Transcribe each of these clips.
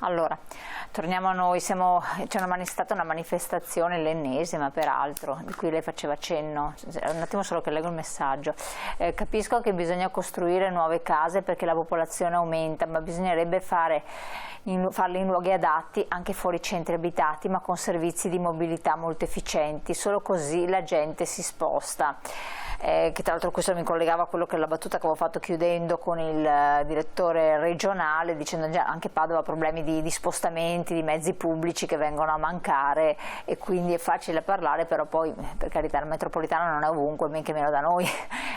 Allora, torniamo a noi, c'è stata una manifestazione, l'ennesima peraltro, di cui lei faceva cenno, un attimo solo che leggo il messaggio. Capisco che bisogna costruire nuove case perché la popolazione aumenta, ma bisognerebbe farle in luoghi adatti, anche fuori centri abitati, ma con servizi di mobilità molto efficienti, solo così la gente si sposta. Che tra l'altro questo mi collegava a quello che è la battuta che avevo fatto chiudendo con il direttore regionale, dicendo già anche Padova ha problemi di spostamenti, di mezzi pubblici che vengono a mancare, e quindi è facile parlare, però poi per carità la metropolitana non è ovunque, men che meno da noi,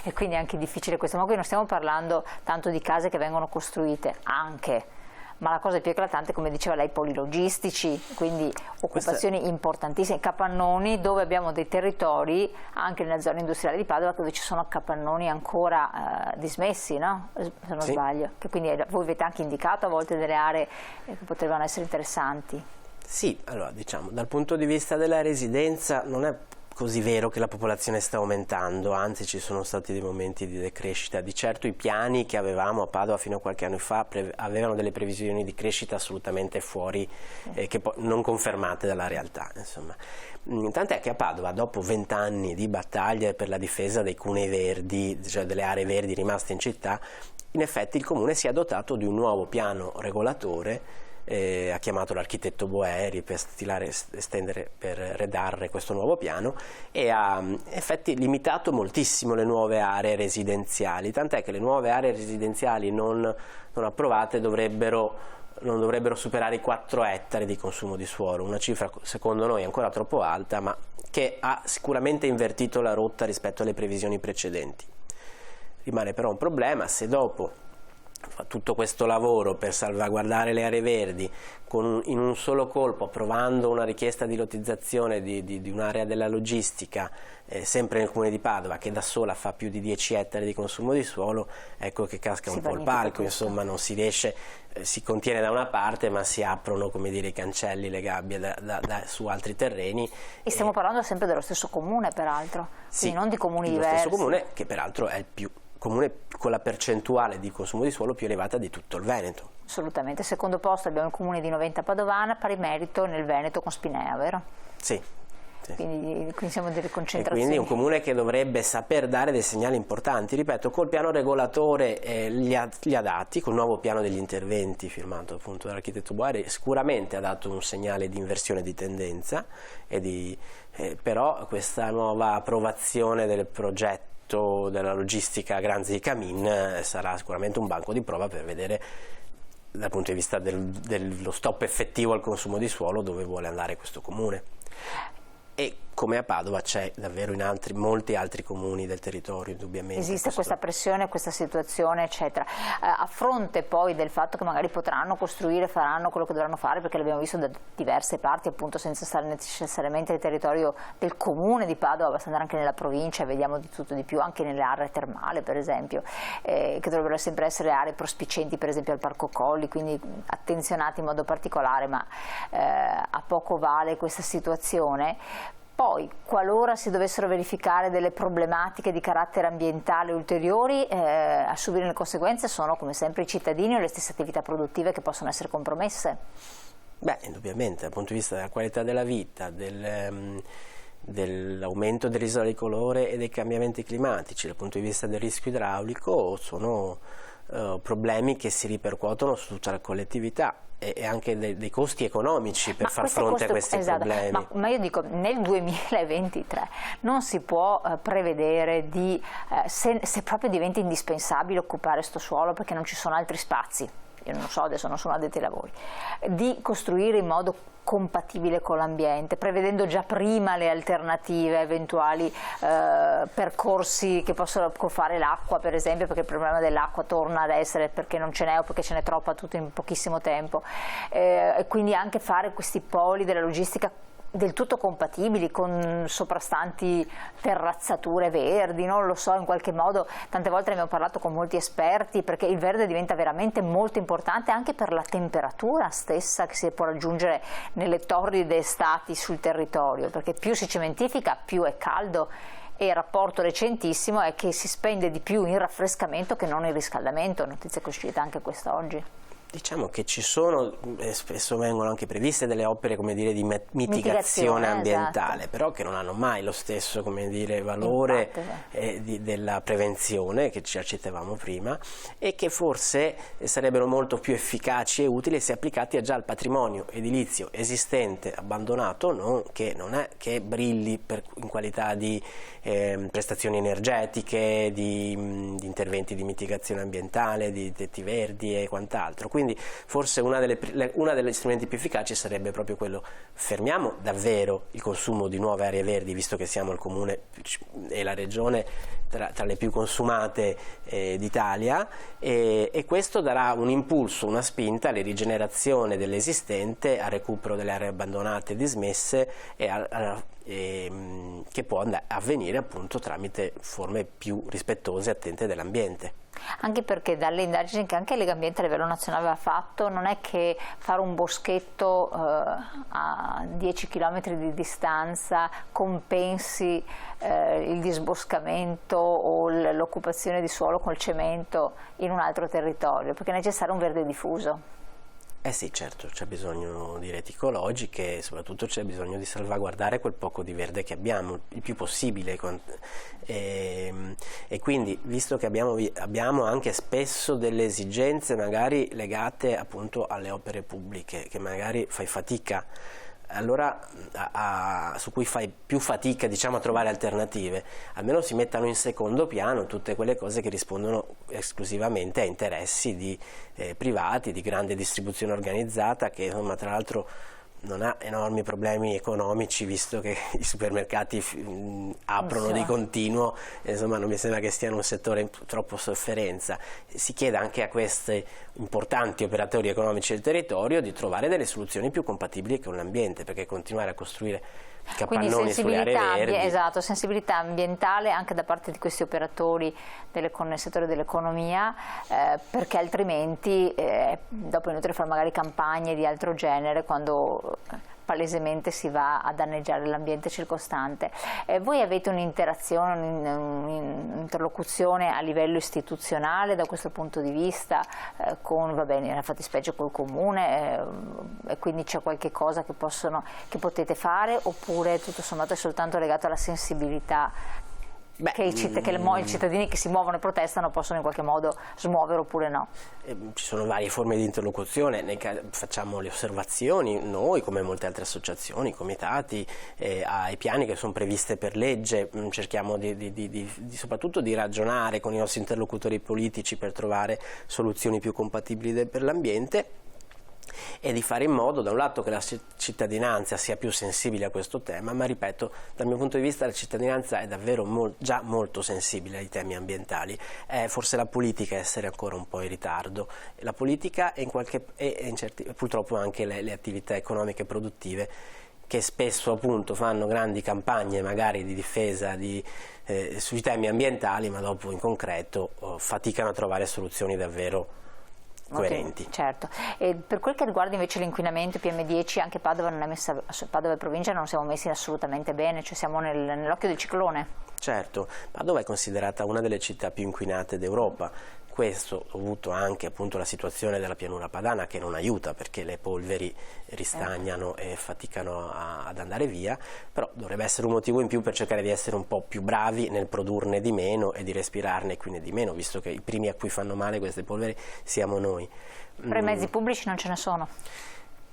e quindi è anche difficile questo. Ma qui non stiamo parlando tanto di case che vengono costruite, anche, ma la cosa più eclatante, come diceva lei, polilogistici, quindi occupazioni importantissime, capannoni, dove abbiamo dei territori, anche nella zona industriale di Padova, dove ci sono capannoni ancora dismessi, no? Se non sbaglio, che quindi voi avete anche indicato a volte delle aree che potevano essere interessanti. Sì, allora diciamo, dal punto di vista della residenza non è così vero che la popolazione sta aumentando, anzi ci sono stati dei momenti di decrescita. Di certo i piani che avevamo a Padova fino a qualche anno fa avevano delle previsioni di crescita assolutamente fuori, che non confermate dalla realtà, insomma. Tant'è che a Padova, dopo 20 anni di battaglie per la difesa dei cunei verdi, cioè delle aree verdi rimaste in città, in effetti il Comune si è dotato di un nuovo piano regolatore. Ha chiamato l'architetto Boeri per redarre questo nuovo piano, e ha in effetti limitato moltissimo le nuove aree residenziali, tant'è che le nuove aree residenziali non approvate non dovrebbero superare i 4 ettari di consumo di suolo, una cifra secondo noi ancora troppo alta, ma che ha sicuramente invertito la rotta rispetto alle previsioni precedenti. Rimane però un problema se dopo fa tutto questo lavoro per salvaguardare le aree verdi in un solo colpo, approvando una richiesta di lottizzazione di un'area della logistica, sempre nel Comune di Padova, che da sola fa più di 10 ettari di consumo di suolo, ecco che casca un po' il palco, insomma non si riesce, si contiene da una parte ma si aprono, come dire, i cancelli, le gabbie su altri terreni. E stiamo parlando sempre dello stesso comune peraltro, sì, non di comuni diversi. Lo stesso comune, che peraltro è il comune con la percentuale di consumo di suolo più elevata di tutto il Veneto. Assolutamente. Secondo posto abbiamo il comune di Noventa Padovana, pari merito nel Veneto con Spinea, vero? Sì. Quindi siamo delle concentrazioni. E quindi un comune che dovrebbe saper dare dei segnali importanti, ripeto, col piano regolatore li ha dati, col nuovo piano degli interventi firmato appunto dall'architetto Boeri, sicuramente ha dato un segnale di inversione di tendenza, però questa nuova approvazione del progetto della logistica Granzi di Camin sarà sicuramente un banco di prova per vedere dal punto di vista dello stop effettivo al consumo di suolo dove vuole andare questo comune. E come a Padova c'è davvero in molti altri comuni del territorio, indubbiamente. Esiste questa pressione, questa situazione, eccetera. A fronte poi del fatto che magari potranno costruire, faranno quello che dovranno fare, perché l'abbiamo visto da diverse parti, appunto senza stare necessariamente nel territorio del comune di Padova, basta andare anche nella provincia e vediamo di tutto di più, anche nelle aree termali per esempio, che dovrebbero sempre essere aree prospicenti per esempio al Parco Colli, quindi attenzionati in modo particolare, ma a poco vale questa situazione. Poi, qualora si dovessero verificare delle problematiche di carattere ambientale ulteriori, a subire le conseguenze sono come sempre i cittadini o le stesse attività produttive che possono essere compromesse? Beh, indubbiamente, dal punto di vista della qualità della vita, dell'aumento dell'isola di colore e dei cambiamenti climatici, dal punto di vista del rischio idraulico, sono problemi che si ripercuotono su tutta la collettività e anche dei costi economici per far fronte a questi problemi. Ma io dico, nel 2023 non si può prevedere se proprio diventa indispensabile occupare sto suolo perché non ci sono altri spazi, io non so, adesso non sono addetti ai lavori, di costruire in modo compatibile con l'ambiente, prevedendo già prima le alternative, eventuali percorsi che possono fare l'acqua per esempio, perché il problema dell'acqua torna ad essere perché non ce n'è o perché ce n'è troppa tutto in pochissimo tempo, e quindi anche fare questi poli della logistica del tutto compatibili con soprastanti terrazzature verdi, non lo so, in qualche modo. Tante volte ne abbiamo parlato con molti esperti, perché il verde diventa veramente molto importante anche per la temperatura stessa che si può raggiungere nelle torride estati sul territorio, perché più si cementifica più è caldo, e il rapporto recentissimo è che si spende di più in raffrescamento che non in riscaldamento, notizia che è uscita anche questa oggi. Diciamo che ci sono, spesso vengono anche previste delle opere, come dire, di mitigazione ambientale, esatto. però che non hanno mai lo stesso, come dire, valore della prevenzione che ci citavamo prima, e che forse sarebbero molto più efficaci e utili se applicati già al patrimonio edilizio esistente, abbandonato, che non è che brilli in qualità di prestazioni energetiche, di interventi di mitigazione ambientale, di tetti verdi e quant'altro. Quindi forse uno degli strumenti più efficaci sarebbe proprio quello: fermiamo davvero il consumo di nuove aree verdi, visto che siamo il comune e la regione tra le più consumate d'Italia, e questo darà un impulso, una spinta alla rigenerazione dell'esistente, al recupero delle aree abbandonate e dismesse, che può avvenire appunto tramite forme più rispettose e attente dell'ambiente. Anche perché dalle indagini che anche Legambiente a livello nazionale aveva fatto, non è che fare un boschetto a 10 km di distanza compensi il disboscamento o l'occupazione di suolo col cemento in un altro territorio, perché è necessario un verde diffuso. Eh sì, certo, c'è bisogno di reti ecologiche e soprattutto c'è bisogno di salvaguardare quel poco di verde che abbiamo, il più possibile. E quindi, visto che abbiamo anche spesso delle esigenze magari legate appunto alle opere pubbliche, che magari fai fatica, allora su cui fai più fatica, diciamo, a trovare alternative, almeno si mettano in secondo piano tutte quelle cose che rispondono esclusivamente a interessi di privati, di grande distribuzione organizzata, che insomma tra l'altro non ha enormi problemi economici, visto che i supermercati aprono di continuo, insomma non mi sembra che stiano un settore in troppo sofferenza. Si chiede anche a questi importanti operatori economici del territorio di trovare delle soluzioni più compatibili con l'ambiente, perché continuare a costruire capannoni sulle aree verdi. Esatto, sensibilità ambientale anche da parte di questi operatori nel settore dell'economia, perché altrimenti dopo è inutile fare magari campagne di altro genere quando palesemente si va a danneggiare l'ambiente circostante. Voi avete un'interazione, un'interlocuzione a livello istituzionale da questo punto di vista con, va bene, nella fattispecie col comune, e quindi c'è qualche cosa che potete fare, oppure tutto sommato è soltanto legato alla sensibilità che i cittadini che si muovono e protestano possono in qualche modo smuovere oppure no? Ci sono varie forme di interlocuzione, facciamo le osservazioni noi, come molte altre associazioni, comitati, ai piani che sono previste per legge, cerchiamo soprattutto di ragionare con i nostri interlocutori politici per trovare soluzioni più compatibili per l'ambiente, e di fare in modo, da un lato, che la cittadinanza sia più sensibile a questo tema, ma ripeto, dal mio punto di vista la cittadinanza è davvero già molto sensibile ai temi ambientali. Forse la politica è essere ancora un po' in ritardo, la politica e purtroppo anche le attività economiche e produttive, che spesso appunto fanno grandi campagne magari di difesa sui temi ambientali, ma dopo in concreto faticano a trovare soluzioni davvero coerenti. Okay, certo. E per quel che riguarda invece l'inquinamento PM10, anche Padova e provincia non siamo messi assolutamente bene, cioè siamo nell'occhio del ciclone. Certo, Padova è considerata una delle città più inquinate d'Europa. Questo dovuto anche appunto alla situazione della pianura padana, che non aiuta, perché le polveri ristagnano e faticano ad andare via, però dovrebbe essere un motivo in più per cercare di essere un po' più bravi nel produrne di meno e di respirarne quindi di meno, visto che i primi a cui fanno male queste polveri siamo noi. Però i mezzi pubblici non ce ne sono.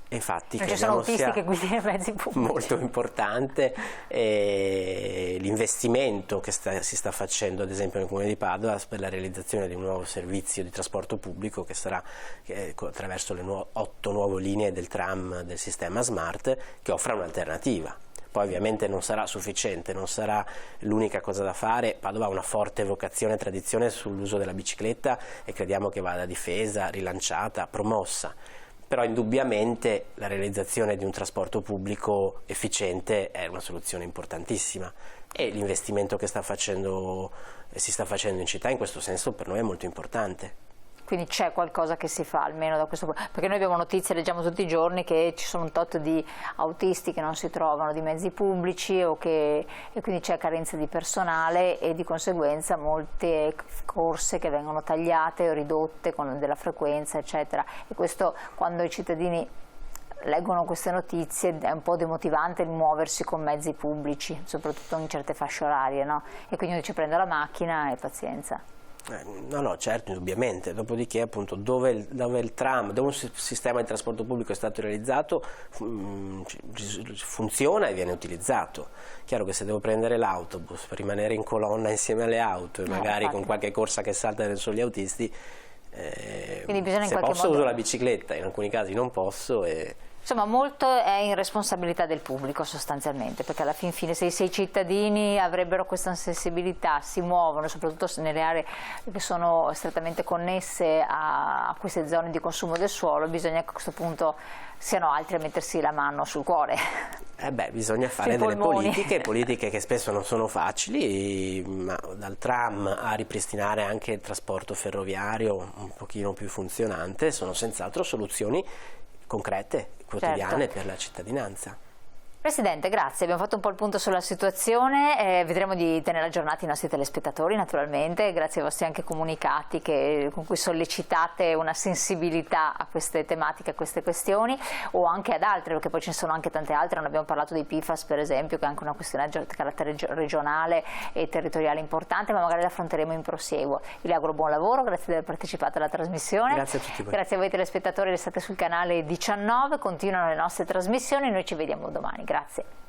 Infatti non ci sono autisti che guidano i mezzi pubblici. Molto importante l'investimento che si sta facendo ad esempio nel Comune di Padova per la realizzazione di un nuovo servizio di trasporto pubblico che sarà attraverso le 8 nuove linee del tram del sistema Smart, che offra un'alternativa. Poi ovviamente non sarà sufficiente, non sarà l'unica cosa da fare. Padova ha una forte vocazione e tradizione sull'uso della bicicletta e crediamo che vada difesa, rilanciata, promossa. Però indubbiamente la realizzazione di un trasporto pubblico efficiente è una soluzione importantissima, e l'investimento che si sta facendo in città in questo senso per noi è molto importante. Quindi c'è qualcosa che si fa almeno da questo punto, perché noi abbiamo notizie, leggiamo tutti i giorni che ci sono un tot di autisti che non si trovano di mezzi pubblici e quindi c'è carenza di personale e di conseguenza molte corse che vengono tagliate o ridotte con della frequenza eccetera, e questo quando i cittadini leggono queste notizie è un po' demotivante il muoversi con mezzi pubblici, soprattutto in certe fasce orarie, no? E quindi uno dice prendo la macchina e pazienza. No, certo, indubbiamente. Dopodiché, appunto, dove il tram, dove un sistema di trasporto pubblico è stato realizzato, funziona e viene utilizzato. Chiaro che se devo prendere l'autobus per rimanere in colonna insieme alle auto e magari con qualche corsa che salta verso gli autisti, quindi bisogna in se qualche posso modo... uso la bicicletta, in alcuni casi non posso. Insomma, molto è in responsabilità del pubblico sostanzialmente, perché alla fin fine se i cittadini avrebbero questa sensibilità, si muovono, soprattutto nelle aree che sono strettamente connesse a queste zone di consumo del suolo, bisogna che a questo punto siano altri a mettersi la mano sul cuore. Bisogna fare delle politiche che spesso non sono facili, ma dal tram a ripristinare anche il trasporto ferroviario un pochino più funzionante sono senz'altro soluzioni concrete, quotidiane, per la cittadinanza. Presidente, grazie, abbiamo fatto un po' il punto sulla situazione, vedremo di tenere aggiornati i nostri telespettatori naturalmente, grazie ai vostri anche comunicati con cui sollecitate una sensibilità a queste tematiche, a queste questioni o anche ad altre, perché poi ce ne sono anche tante altre, non abbiamo parlato dei PFAS per esempio, che è anche una questione di carattere regionale e territoriale importante, ma magari la affronteremo in prosieguo. Io le auguro buon lavoro, grazie di aver partecipato alla trasmissione. Grazie a tutti voi. Grazie a voi telespettatori, restate sul canale 19, continuano le nostre trasmissioni, noi ci vediamo domani. Grazie.